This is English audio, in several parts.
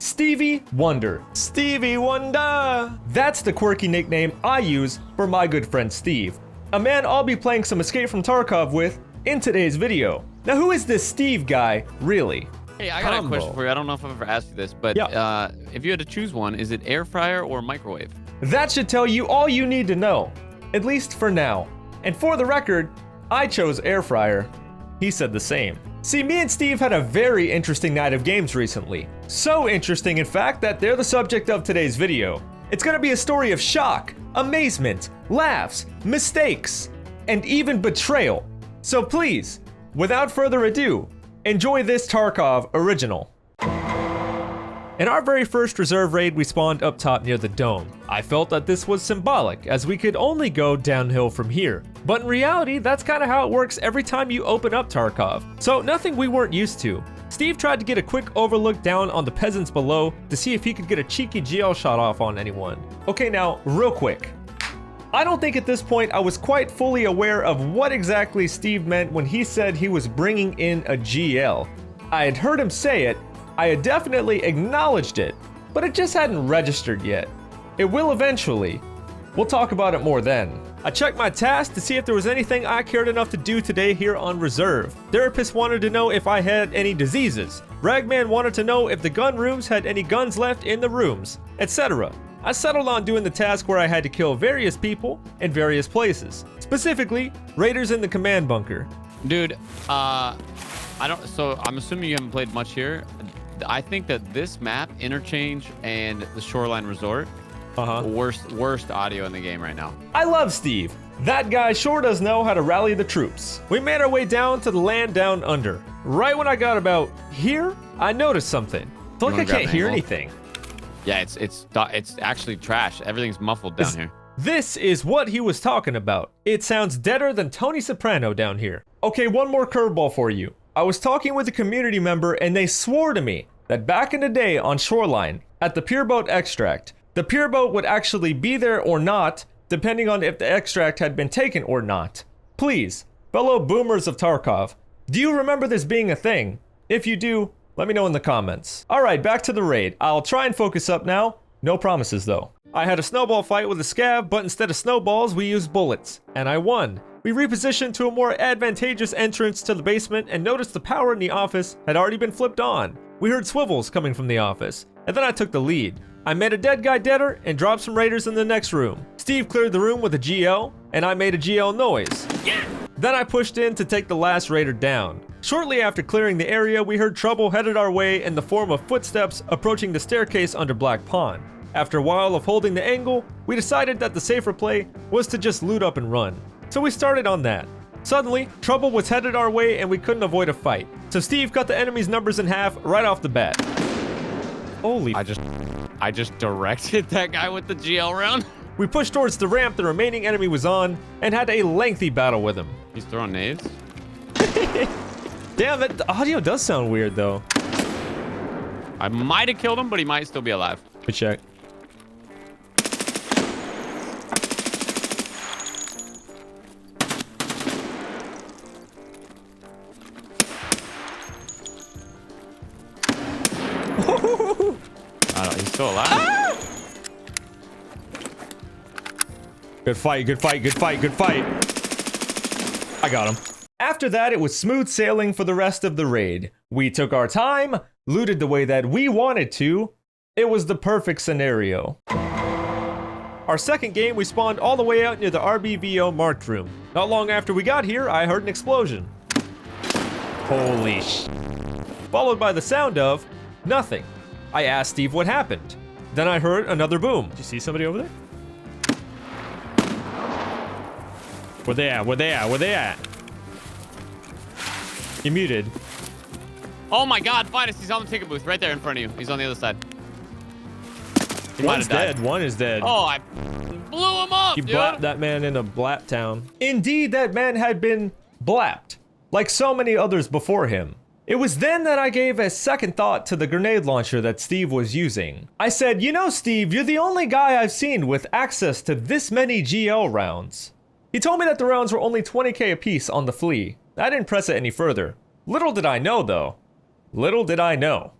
Stevie Wonder. Stevie Wonder! That's the quirky nickname I use for my good friend Steve, a man I'll be playing some Escape from Tarkov with in today's video. Now who is this Steve guy, really? Hey, I got a question for you. I don't know if I've ever asked you this, but if you had to choose one, is it air fryer or microwave? That should tell you all you need to know, at least for now. And for the record, I chose air fryer. He said the same. See, me and Steve had a very interesting night of games recently. So interesting, in fact, that they're the subject of today's video. It's gonna be a story of shock, amazement, laughs, mistakes, and even betrayal. So please, without further ado, enjoy this Tarkov original. In our very first reserve raid, we spawned up top near the dome. I felt that this was symbolic, as we could only go downhill from here. But in reality, that's kind of how it works every time you open up Tarkov. So nothing we weren't used to. Steve tried to get a quick overlook down on the peasants below to see if he could get a cheeky GL shot off on anyone. Okay, now, real quick. I don't think at this point I was quite fully aware of what exactly Steve meant when he said he was bringing in a GL. I had heard him say it, I had definitely acknowledged it, but it just hadn't registered yet. It will eventually. We'll talk about it more then. I checked my task to see if there was anything I cared enough to do today here on Reserve. Therapist wanted to know if I had any diseases. Ragman wanted to know if the gun rooms had any guns left in the rooms, etc. I settled on doing the task where I had to kill various people in various places. Specifically, raiders in the command bunker. Dude, so I'm assuming you haven't played much here. I think that this map, Interchange and the Shoreline Resort, worst audio in the game right now. I love Steve. That guy sure does know how to rally the troops. We made our way down to the land down under. Right when I got about here, I noticed something. I feel like I can't hear anything. Yeah, it's actually trash. Everything's muffled down here. This is what he was talking about. It sounds deader than Tony Soprano down here. Okay, one more curveball for you. I was talking with a community member and they swore to me that back in the day on Shoreline, at the Pure Boat Extract, the Pure Boat would actually be there or not, depending on if the extract had been taken or not. Please, fellow boomers of Tarkov, do you remember this being a thing? If you do, let me know in the comments. Alright, back to the raid. I'll try and focus up now. No promises though. I had a snowball fight with a scav, but instead of snowballs, we used bullets. And I won. We repositioned to a more advantageous entrance to the basement and noticed the power in the office had already been flipped on. We heard swivels coming from the office, and then I took the lead. I made a dead guy deader and dropped some raiders in the next room. Steve cleared the room with a GL, and I made a GL noise. Yeah! Then I pushed in to take the last raider down. Shortly after clearing the area, we heard trouble headed our way in the form of footsteps approaching the staircase under Black Pond. After a while of holding the angle, we decided that the safer play was to just loot up and run. So we started on that. Suddenly, trouble was headed our way and we couldn't avoid a fight. So Steve cut the enemy's numbers in half right off the bat. Holy I just directed that guy with the GL round. We pushed towards the ramp the remaining enemy was on and had a lengthy battle with him. He's throwing nades. Damn, that audio does sound weird though. I might have killed him, but he might still be alive. Good check. He's still alive. Ah! Good fight, good fight, good fight, good fight. I got him. After that, it was smooth sailing for the rest of the raid. We took our time, looted the way that we wanted to. It was the perfect scenario. Our second game, we spawned all the way out near the RBVO marked room. Not long after we got here, I heard an explosion. Holy sh! Followed by the sound of nothing. I asked Steve what happened. Then I heard another boom. Did you see somebody over there? Where they at? Where they at? Where they at? You muted. Oh my god, Finest, he's on the ticket booth right there in front of you. He's on the other side. One's dead. One is dead. Oh, I blew him up, You blapped that man in a blap town. Indeed, that man had been blapped, like so many others before him. It was then that I gave a second thought to the grenade launcher that Steve was using. I said, you know, Steve, you're the only guy I've seen with access to this many GL rounds. He told me that the rounds were only 20k apiece on the flea. I didn't press it any further. Little did I know, though. Little did I know.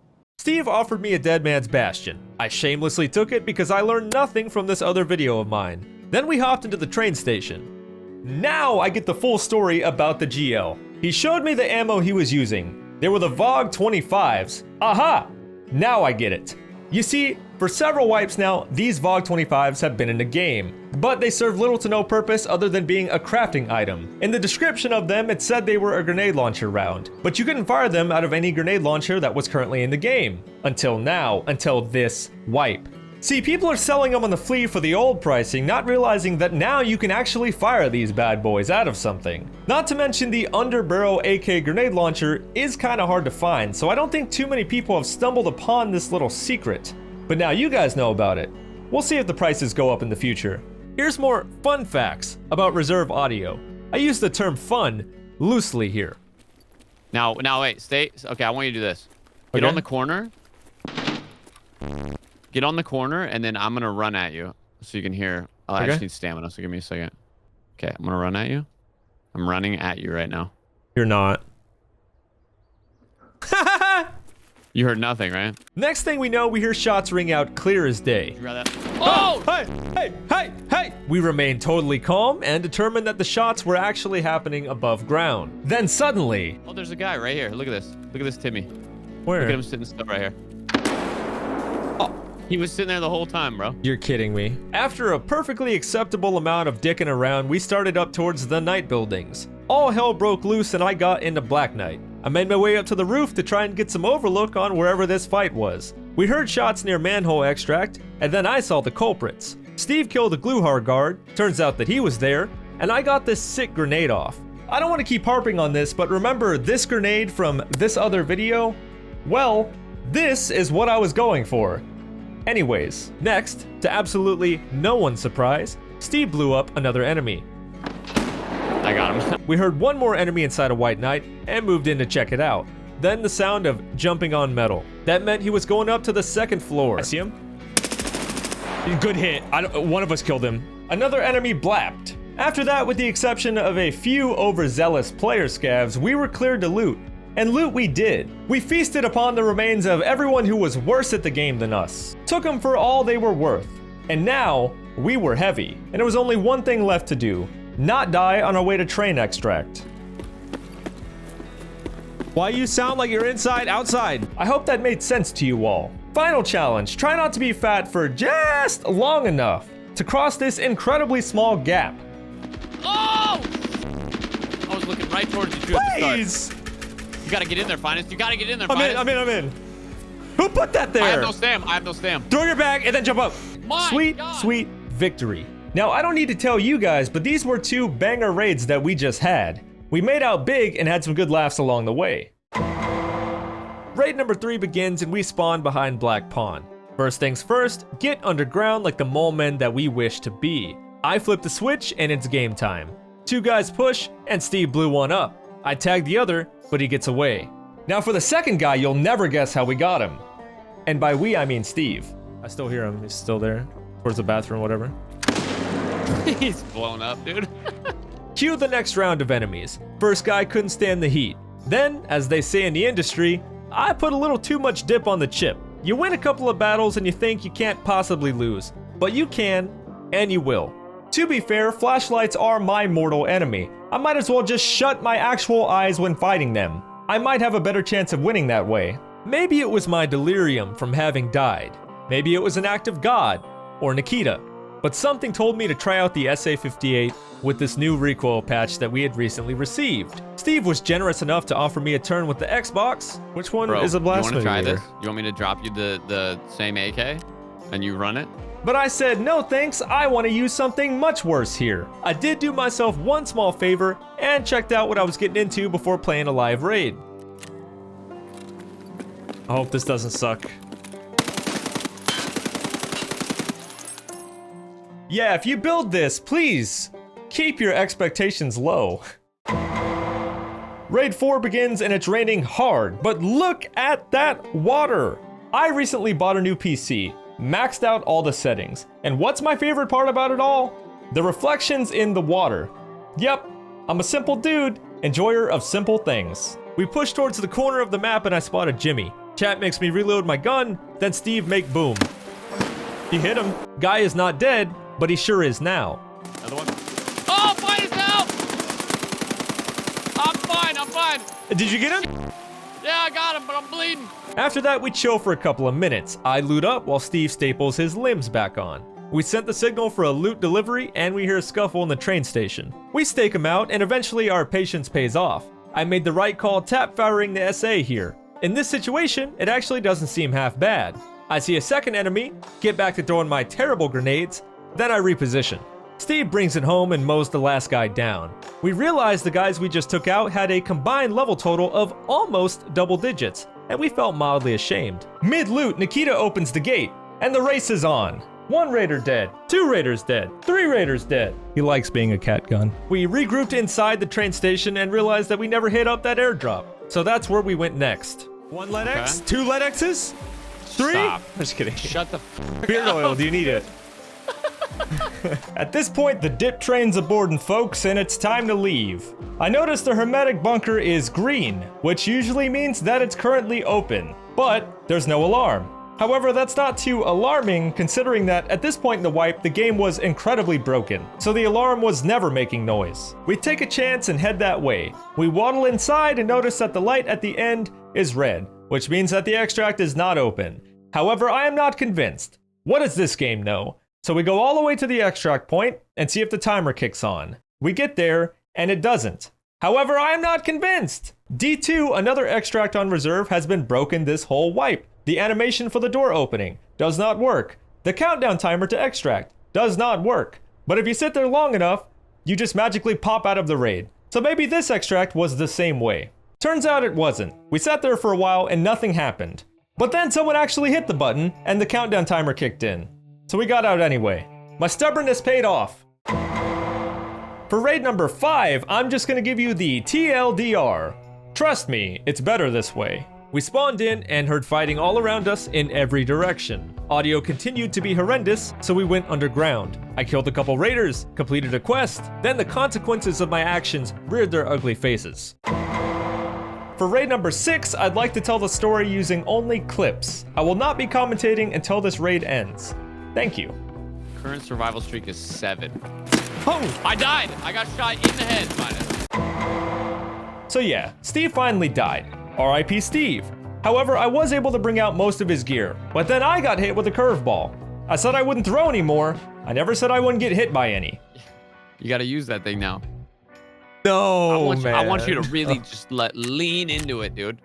Steve offered me a dead man's bastion. I shamelessly took it because I learned nothing from this other video of mine. Then we hopped into the train station. Now I get the full story about the GL. He showed me the ammo he was using. They were the VOG 25s. Aha! Now I get it. You see, for several wipes now, these VOG 25s have been in the game, but they serve little to no purpose other than being a crafting item. In the description of them, it said they were a grenade launcher round, but you couldn't fire them out of any grenade launcher that was currently in the game. Until now, until this wipe. See, people are selling them on the flea for the old pricing, not realizing that now you can actually fire these bad boys out of something. Not to mention the underbarrel AK grenade launcher is kinda hard to find, so I don't think too many people have stumbled upon this little secret. But now you guys know about it. We'll see if the prices go up in the future. Here's more fun facts about reserve audio. I use the term fun loosely here. Now wait, stay. Okay, I want you to do this. Get on the corner. Get on the corner, and then I'm gonna run at you so you can hear. Oh, I just need stamina, so give me a second. Okay, I'm gonna run at you. I'm running at you right now. You're not. You heard nothing, right? Next thing we know, we hear shots ring out clear as day. Oh! Hey! We remain totally calm and determined that the shots were actually happening above ground. Then suddenly... Oh, there's a guy right here. Look at this. Look at this Timmy. Where? Look at him sitting still right here. Oh, he was sitting there the whole time, bro. You're kidding me. After a perfectly acceptable amount of dicking around, we started up towards the night buildings. All hell broke loose and I got into Black Knight. I made my way up to the roof to try and get some overlook on wherever this fight was. We heard shots near manhole extract, and then I saw the culprits. Steve killed a gluhar guard, turns out that he was there, and I got this sick grenade off. I don't want to keep harping on this, but remember this grenade from this other video? Well, this is what I was going for. Anyways, next, to absolutely no one's surprise, Steve blew up another enemy. I got him. We heard one more enemy inside a White Knight and moved in to check it out. Then the sound of jumping on metal. That meant he was going up to the second floor. I see him. Good hit. One of us killed him. Another enemy blapped. After that, with the exception of a few overzealous player scavs, we were cleared to loot. And loot we did. We feasted upon the remains of everyone who was worse at the game than us. Took them for all they were worth. And now, we were heavy. And there was only one thing left to do. Not die on our way to train extract. Why you sound like you're inside outside? I hope that made sense to you all. Final challenge, try not to be fat for just long enough to cross this incredibly small gap. Oh! I was looking right towards you at the start. You gotta get in there, Finest. You gotta get in there, Finest. I'm in. Who put that there? I have no stam. Throw your bag and then jump up. Sweet victory. Now, I don't need to tell you guys, but these were two banger raids that we just had. We made out big and had some good laughs along the way. Raid number 3 begins and we spawn behind Black Pond. First things first, get underground like the mole men that we wish to be. I flip the switch and it's game time. Two guys push and Steve blew one up. I tag the other, but he gets away. Now for the second guy, you'll never guess how we got him. And by we, I mean Steve. I still hear him, he's still there. Towards the bathroom, whatever. He's blown up, dude. Cue the next round of enemies. First guy couldn't stand the heat. Then, as they say in the industry, I put a little too much dip on the chip. You win a couple of battles and you think you can't possibly lose. But you can, and you will. To be fair, flashlights are my mortal enemy. I might as well just shut my actual eyes when fighting them. I might have a better chance of winning that way. Maybe it was my delirium from having died. Maybe it was an act of God, or Nikita. But something told me to try out the SA-58 with this new recoil patch that we had recently received. Steve was generous enough to offer me a turn with the Xbox. Which one is a blasphemy? You want to try this? You want me to drop you the same AK and you run it? But I said, no thanks, I want to use something much worse here. I did do myself one small favor and checked out what I was getting into before playing a live raid. I hope this doesn't suck. Yeah, if you build this, please keep your expectations low. Raid 4 begins and it's raining hard, but look at that water! I recently bought a new PC, maxed out all the settings, and what's my favorite part about it all? The reflections in the water. Yep, I'm a simple dude, enjoyer of simple things. We push towards the corner of the map and I spotted Jimmy. Chat makes me reload my gun, then Steve make boom. He hit him. Guy is not dead, but he sure is now. Another one. Oh, please help! I'm fine. Did you get him? Yeah, I got him, but I'm bleeding. After that, we chill for a couple of minutes. I loot up while Steve staples his limbs back on. We sent the signal for a loot delivery, and we hear a scuffle in the train station. We stake him out, and eventually our patience pays off. I made the right call tap firing the SA here. In this situation, it actually doesn't seem half bad. I see a second enemy, get back to throwing my terrible grenades, then I reposition. Steve brings it home and mows the last guy down. We realize the guys we just took out had a combined level total of almost double digits, and we felt mildly ashamed. Mid-loot, Nikita opens the gate, and the race is on. 1 raider dead, 2 raiders dead, 3 raiders dead. He likes being a cat gun. We regrouped inside the train station and realized that we never hit up that airdrop. So that's where we went next. 1 lead X, 2 lead X's, 3? Stop. I'm just kidding. Shut the f Beard oil, do you need it? At this point, the dip train's aboarding, folks, and it's time to leave. I noticed the hermetic bunker is green, which usually means that it's currently open, but there's no alarm. However, that's not too alarming considering that at this point in the wipe, the game was incredibly broken, so the alarm was never making noise. We take a chance and head that way. We waddle inside and notice that the light at the end is red, which means that the extract is not open. However, I am not convinced. What does this game know? So we go all the way to the extract point and see if the timer kicks on. We get there, and it doesn't. However, I am not convinced. D2, another extract on reserve, has been broken this whole wipe. The animation for the door opening does not work. The countdown timer to extract does not work. But if you sit there long enough, you just magically pop out of the raid. So maybe this extract was the same way. Turns out it wasn't. We sat there for a while and nothing happened. But then someone actually hit the button and the countdown timer kicked in. So we got out anyway. My stubbornness paid off. For raid number 5, I'm just gonna give you the TLDR. Trust me, it's better this way. We spawned in and heard fighting all around us in every direction. Audio continued to be horrendous, so we went underground. I killed a couple raiders, completed a quest, then the consequences of my actions reared their ugly faces. For raid number 6, I'd like to tell the story using only clips. I will not be commentating until this raid ends. Thank you. Current survival streak is 7. Oh! I died. I got shot in the head by it. So yeah, Steve finally died. RIP Steve. However, I was able to bring out most of his gear, but then I got hit with a curveball. I said I wouldn't throw anymore. I never said I wouldn't get hit by any. You gotta use that thing now. No, man. I want you to really just lean into it, dude.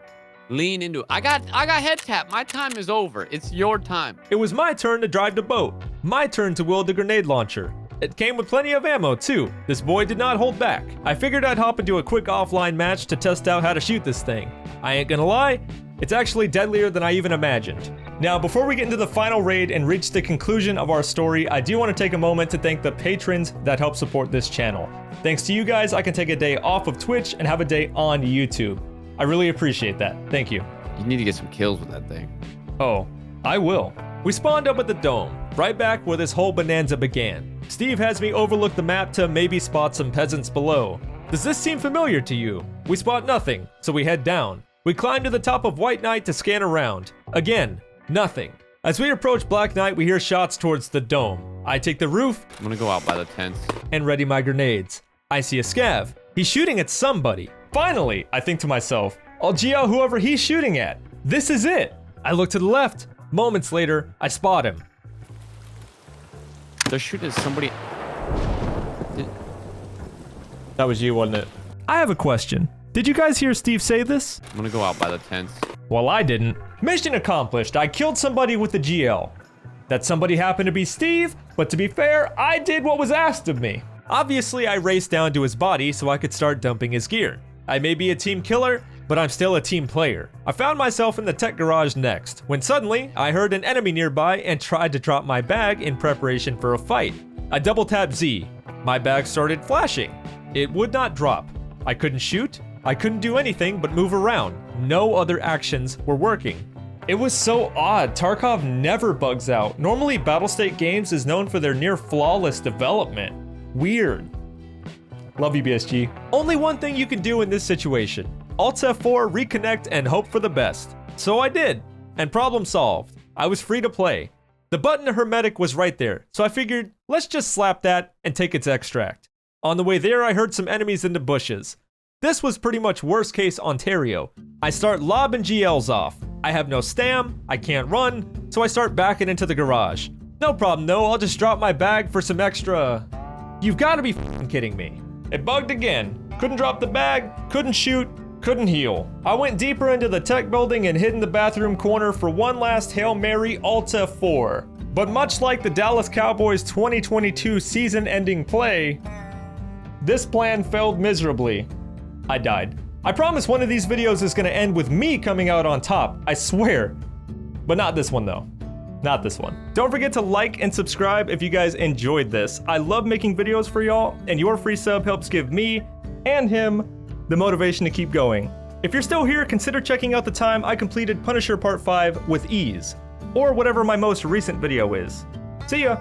Lean into it. I got head tap. My time is over. It's your time. It was my turn to drive the boat. My turn to wield the grenade launcher. It came with plenty of ammo too. This boy did not hold back. I figured I'd hop into a quick offline match to test out how to shoot this thing. I ain't gonna lie, it's actually deadlier than I even imagined. Now, before we get into the final raid and reach the conclusion of our story, I do want to take a moment to thank the patrons that help support this channel. Thanks to you guys, I can take a day off of Twitch and have a day on YouTube. I really appreciate that. Thank you. You need to get some kills with that thing. Oh, I will. We spawned up at the dome, right back where this whole bonanza began. Steve has me overlook the map to maybe spot some peasants below. Does this seem familiar to you? We spot nothing, so we head down. We climb to the top of White Knight to scan around. Again, nothing. As we approach Black Knight, we hear shots towards the dome. I take the roof. I'm gonna go out by the tents. And ready my grenades. I see a scav. He's shooting at somebody. Finally, I think to myself, I'll G out whoever he's shooting at. This is it. I look to the left. Moments later, I spot him. They're shooting at somebody. That was you, wasn't it? I have a question. Did you guys hear Steve say this? I'm gonna go out by the tents. Well, I didn't. Mission accomplished. I killed somebody with the GL. That somebody happened to be Steve, but to be fair, I did what was asked of me. Obviously, I raced down to his body so I could start dumping his gear. I may be a team killer, but I'm still a team player. I found myself in the tech garage next, when suddenly, I heard an enemy nearby and tried to drop my bag in preparation for a fight. I double tapped Z. My bag started flashing. It would not drop. I couldn't shoot. I couldn't do anything but move around. No other actions were working. It was so odd. Tarkov never bugs out. Normally, Battlestate Games is known for their near flawless development. Weird. Love you, BSG. Only one thing you can do in this situation. Alt F4, reconnect, and hope for the best. So I did, and problem solved. I was free to play. The button to Hermetic was right there, so I figured, let's just slap that and take its extract. On the way there, I heard some enemies in the bushes. This was pretty much worst case Ontario. I start lobbing GLs off. I have no stam, I can't run, so I start backing into the garage. No problem though, I'll just drop my bag for some extra... You've gotta be f***ing kidding me. It bugged again. Couldn't drop the bag, couldn't shoot, couldn't heal. I went deeper into the tech building and hid in the bathroom corner for one last Hail Mary Alta 4. But much like the Dallas Cowboys 2022 season-ending play, this plan failed miserably. I died. I promise one of these videos is gonna end with me coming out on top, I swear. But not this one though. Not this one. Don't forget to like and subscribe if you guys enjoyed this. I love making videos for y'all, and your free sub helps give me and him the motivation to keep going. If you're still here, consider checking out the time I completed Punisher Part 5 with ease, or whatever my most recent video is. See ya!